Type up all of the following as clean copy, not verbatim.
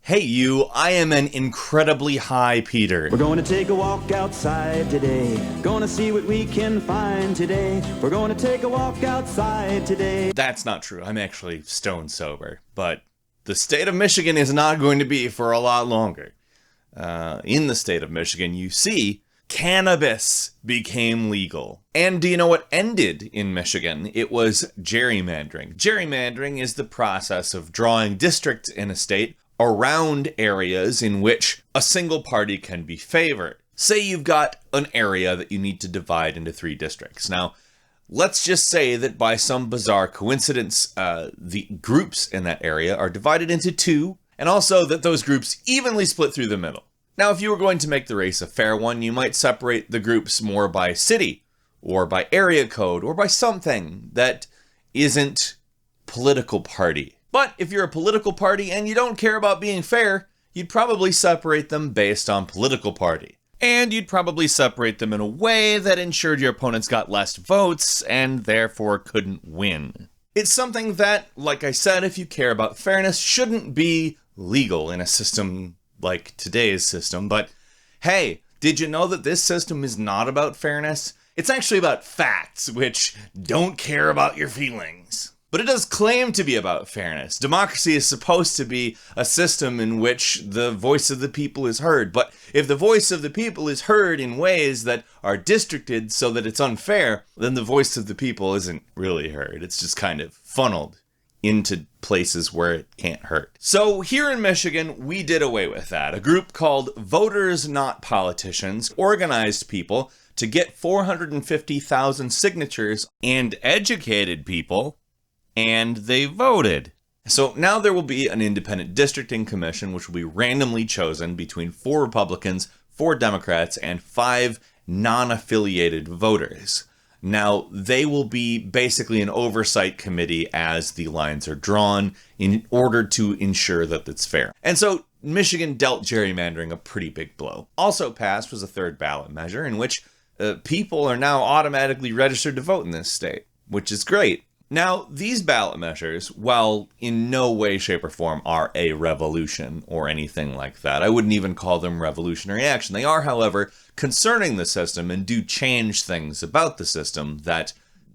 Hey you, I am an incredibly high Peter. We're going to take a walk outside today. Gonna see what we can find today. We're going to take a walk outside today. That's not true. I'm actually stone sober. But the state of Michigan is not going to be for a lot longer. In the state of Michigan, you see, cannabis became legal. And do you know what ended in Michigan? It was gerrymandering. Gerrymandering is the process of drawing districts in a state around areas in which a single party can be favored. Say you've got an area that you need to divide into 3 districts. Now, let's just say that by some bizarre coincidence, the groups in that area are divided into 2, and also that those groups evenly split through the middle. Now, if you were going to make the race a fair one, you might separate the groups more by city, or by area code, or by something that isn't political party. But if you're a political party and you don't care about being fair, you'd probably separate them based on political party. And you'd probably separate them in a way that ensured your opponents got less votes and therefore couldn't win. It's something that, like I said, if you care about fairness, shouldn't be legal in a system like today's system. But hey, did you know that this system is not about fairness? It's actually about facts, which don't care about your feelings. But it does claim to be about fairness. Democracy is supposed to be a system in which the voice of the people is heard. But if the voice of the people is heard in ways that are districted so that it's unfair, then the voice of the people isn't really heard. It's just kind of funneled into places where it can't hurt. So here in Michigan, we did away with that. A group called Voters Not Politicians organized people to get 450,000 signatures and educated people, and they voted. So now there will be an independent districting commission which will be randomly chosen between 4 Republicans, 4 Democrats, and 5 non-affiliated voters. Now, they will be basically an oversight committee as the lines are drawn in order to ensure that it's fair. And so Michigan dealt gerrymandering a pretty big blow. Also passed was a 3rd ballot measure in which people are now automatically registered to vote in this state, which is great. Now, these ballot measures, while in no way, shape, or form are a revolution or anything like that, I wouldn't even call them revolutionary action. They are, however, concerning the system and do change things about the system that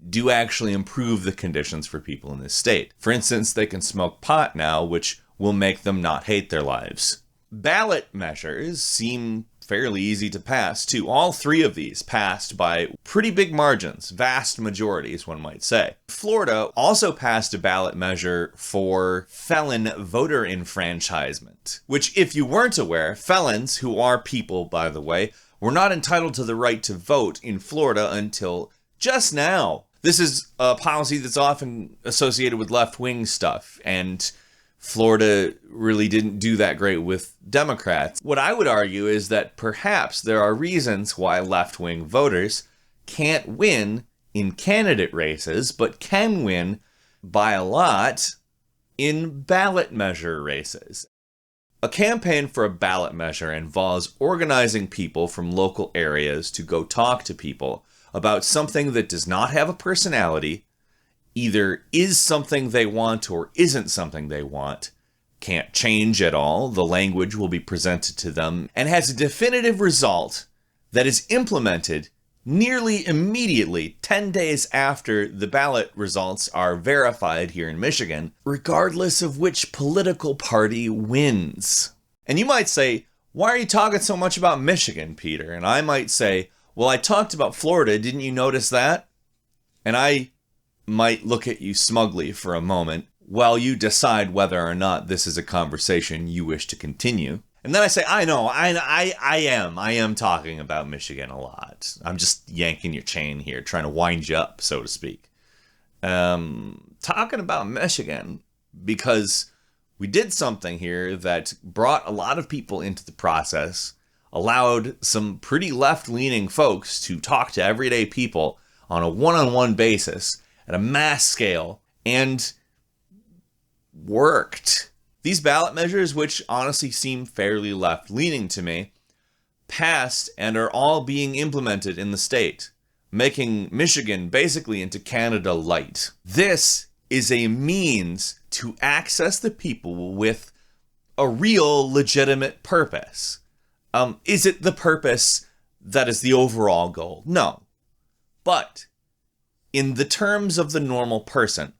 do actually improve the conditions for people in this state. For instance, they can smoke pot now, which will make them not hate their lives. Ballot measures seem fairly easy to pass, too. All 3 of these passed by pretty big margins, vast majorities, one might say. Florida also passed a ballot measure for felon voter enfranchisement, which, if you weren't aware, felons, who are people, by the way, were not entitled to the right to vote in Florida until just now. This is a policy that's often associated with left-wing stuff, and Florida really didn't do that great with Democrats. What I would argue is that perhaps there are reasons why left-wing voters can't win in candidate races, but can win by a lot in ballot measure races. A campaign for a ballot measure involves organizing people from local areas to go talk to people about something that does not have a personality, either is something they want or isn't something they want, can't change at all, the language will be presented to them, and has a definitive result that is implemented nearly immediately, 10 days after the ballot results are verified here in Michigan, regardless of which political party wins. And you might say, why are you talking so much about Michigan, Peter? And I might say, well, I talked about Florida, didn't you notice that? And I might look at you smugly for a moment while you decide whether or not this is a conversation you wish to continue. And then I say, I know, I am talking about Michigan a lot. I'm just yanking your chain here, trying to wind you up, so to speak. Talking about Michigan because we did something here that brought a lot of people into the process, allowed some pretty left-leaning folks to talk to everyday people on a one-on-one basis at a mass scale, and worked. These ballot measures, which honestly seem fairly left-leaning to me, passed and are all being implemented in the state, making Michigan basically into Canada light. This is a means to access the people with a real legitimate purpose. Is it the purpose that is the overall goal? No. But in the terms of the normal person,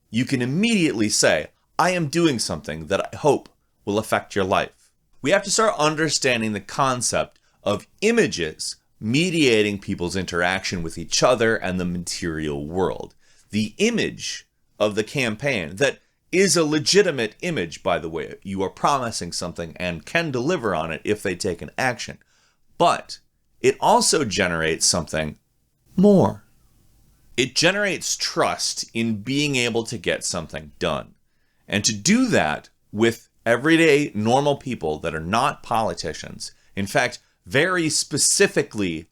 you can immediately say, I am doing something that I hope will affect your life. We have to start understanding the concept of images mediating people's interaction with each other and the material world. The image of the campaign, that is a legitimate image, by the way. You are promising something and can deliver on it if they take an action. But it also generates something more. It generates trust in being able to get something done. And to do that with everyday normal people that are not politicians, in fact, very specifically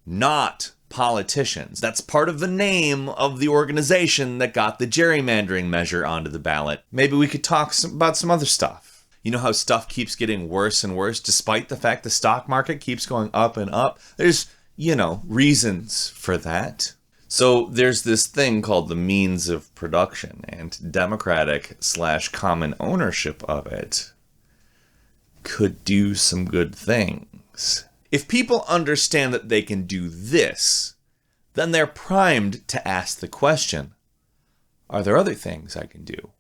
not politicians. That's part of the name of the organization that got the gerrymandering measure onto the ballot. Maybe we could talk about some other stuff. You know how stuff keeps getting worse and worse despite the fact the stock market keeps going up and up? There's, reasons for that. So there's this thing called the means of production, and democratic/common ownership of it could do some good things. If people understand that they can do this, then they're primed to ask the question, are there other things I can do?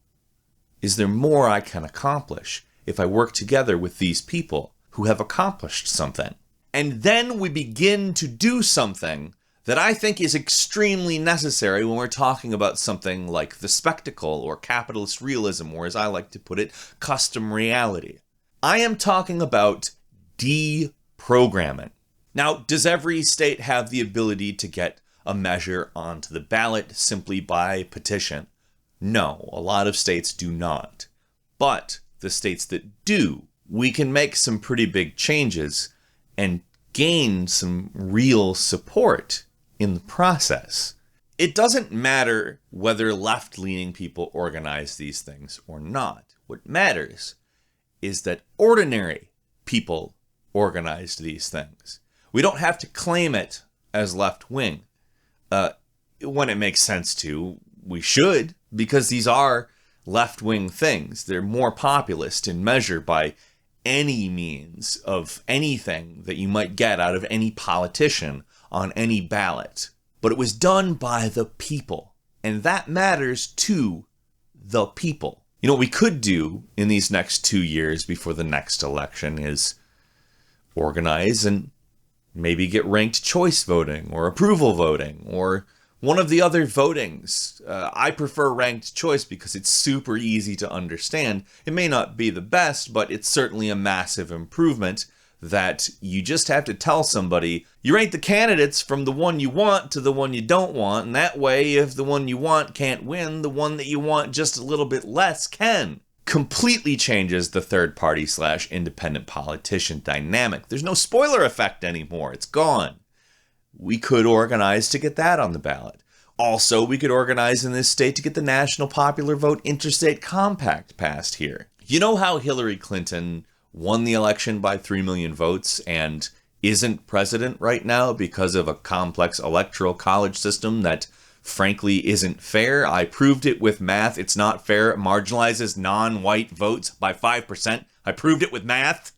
Is there more I can accomplish if I work together with these people who have accomplished something? And then we begin to do something that I think is extremely necessary when we're talking about something like the spectacle or capitalist realism, or as I like to put it, custom reality. I am talking about deprogramming. Now, does every state have the ability to get a measure onto the ballot simply by petition? No, a lot of states do not. But the states that do, we can make some pretty big changes and gain some real support in the process. It doesn't matter whether left-leaning people organize these things or not. What matters is that ordinary people organized these things. We don't have to claim it as left-wing. When it makes sense to, we should, because these are left-wing things. They're more populist in measure by any means of anything that you might get out of any politician on any ballot. But it was done by the people, and that matters to the people. What we could do in these next 2 years before the next election is organize and maybe get ranked choice voting or approval voting or one of the other votings. I prefer ranked choice because it's super easy to understand. It may not be the best, but it's certainly a massive improvement that you just have to tell somebody, you rank the candidates from the one you want to the one you don't want, and that way, if the one you want can't win, the one that you want just a little bit less can. Completely changes the third-party/independent politician dynamic. There's no spoiler effect anymore. It's gone. We could organize to get that on the ballot. Also, we could organize in this state to get the National Popular Vote Interstate Compact passed here. You know how Hillary Clinton won the election by 3 million votes and isn't president right now because of a complex electoral college system that frankly isn't fair? I proved it with math. It's not fair. It marginalizes non-white votes by 5%. I proved it with math.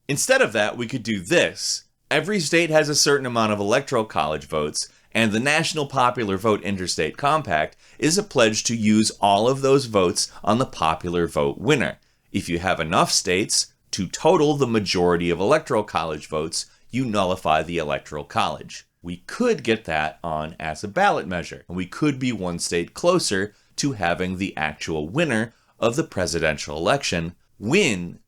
Instead of that, we could do this. Every state has a certain amount of electoral college votes, and the National Popular Vote Interstate Compact is a pledge to use all of those votes on the popular vote winner. If you have enough states to total the majority of electoral college votes, you nullify the electoral college. We could get that on as a ballot measure, and we could be one state closer to having the actual winner of the presidential election win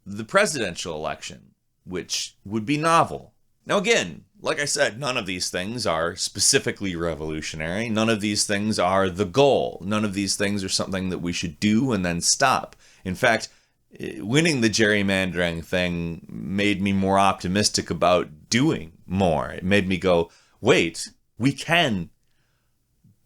the presidential election, which would be novel. Now again, like I said, none of these things are specifically revolutionary. None of these things are the goal. None of these things are something that we should do and then stop. In fact, winning the gerrymandering thing made me more optimistic about doing more. It made me go, wait, we can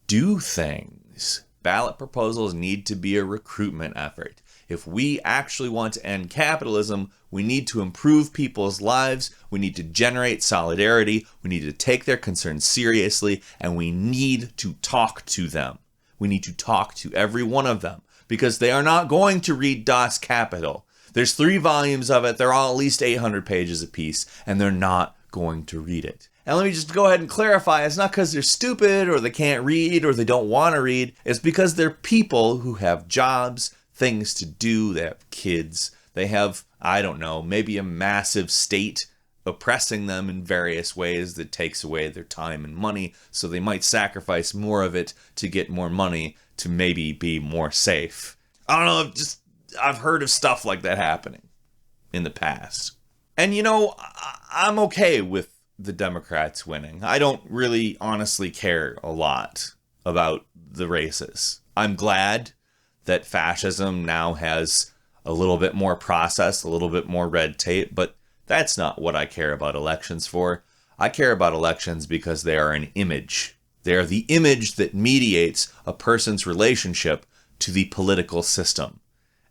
do things. Ballot proposals need to be a recruitment effort. If we actually want to end capitalism, we need to improve people's lives, we need to generate solidarity, we need to take their concerns seriously, and we need to talk to them. We need to talk to every one of them, because they are not going to read Das Kapital. There's 3 volumes of it. They're all at least 800 pages apiece, and they're not going to read it. And let me just go ahead and clarify, it's not because they're stupid or they can't read or they don't want to read. It's because they're people who have jobs, things to do, they have kids, they have, I don't know, maybe a massive state oppressing them in various ways that takes away their time and money, so they might sacrifice more of it to get more money to maybe be more safe. I don't know, I've heard of stuff like that happening in the past. And you know, I'm okay with the Democrats winning. I don't really honestly care a lot about the races. I'm glad that fascism now has a little bit more process, a little bit more red tape, but that's not what I care about elections for. I care about elections because they are an image. They are the image that mediates a person's relationship to the political system.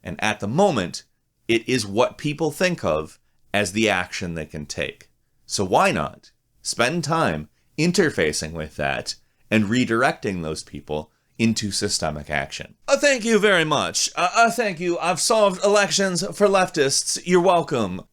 And at the moment, it is what people think of as the action they can take. So why not spend time interfacing with that and redirecting those people into systemic action? Thank you very much. Thank you. I've solved elections for leftists. You're welcome.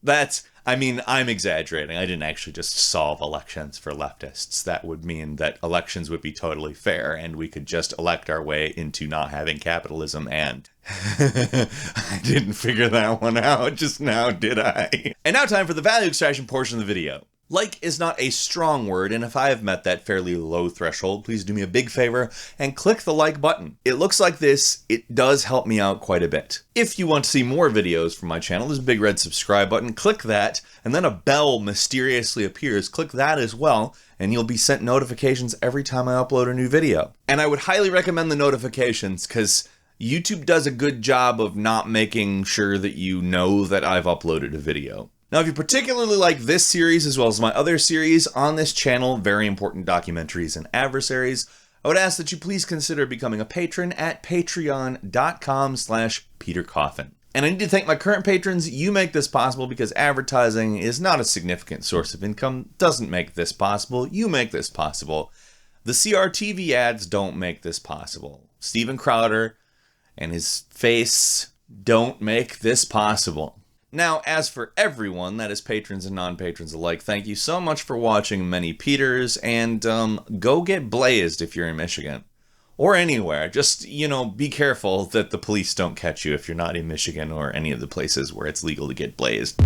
I'm exaggerating. I didn't actually just solve elections for leftists. That would mean that elections would be totally fair and we could just elect our way into not having capitalism, and I didn't figure that one out just now, did I? And now time for the value extraction portion of the video. Like is not a strong word, and if I have met that fairly low threshold, please do me a big favor and click the like button. It looks like this. It does help me out quite a bit. If you want to see more videos from my channel, there's a big red subscribe button. Click that, and then a bell mysteriously appears. Click that as well, and you'll be sent notifications every time I upload a new video. And I would highly recommend the notifications, because YouTube does a good job of not making sure that you know that I've uploaded a video. Now, if you particularly like this series as well as my other series on this channel, Very Important Documentaries and Adversaries, I would ask that you please consider becoming a patron at patreon.com/PeterCoffin. And I need to thank my current patrons. You make this possible because advertising is not a significant source of income, doesn't make this possible. You make this possible. The CRTV ads don't make this possible. Steven Crowder and his face don't make this possible. Now, as for everyone, that is patrons and non-patrons alike, thank you so much for watching Many Peters, and go get blazed if you're in Michigan. Or anywhere. Just, be careful that the police don't catch you if you're not in Michigan or any of the places where it's legal to get blazed.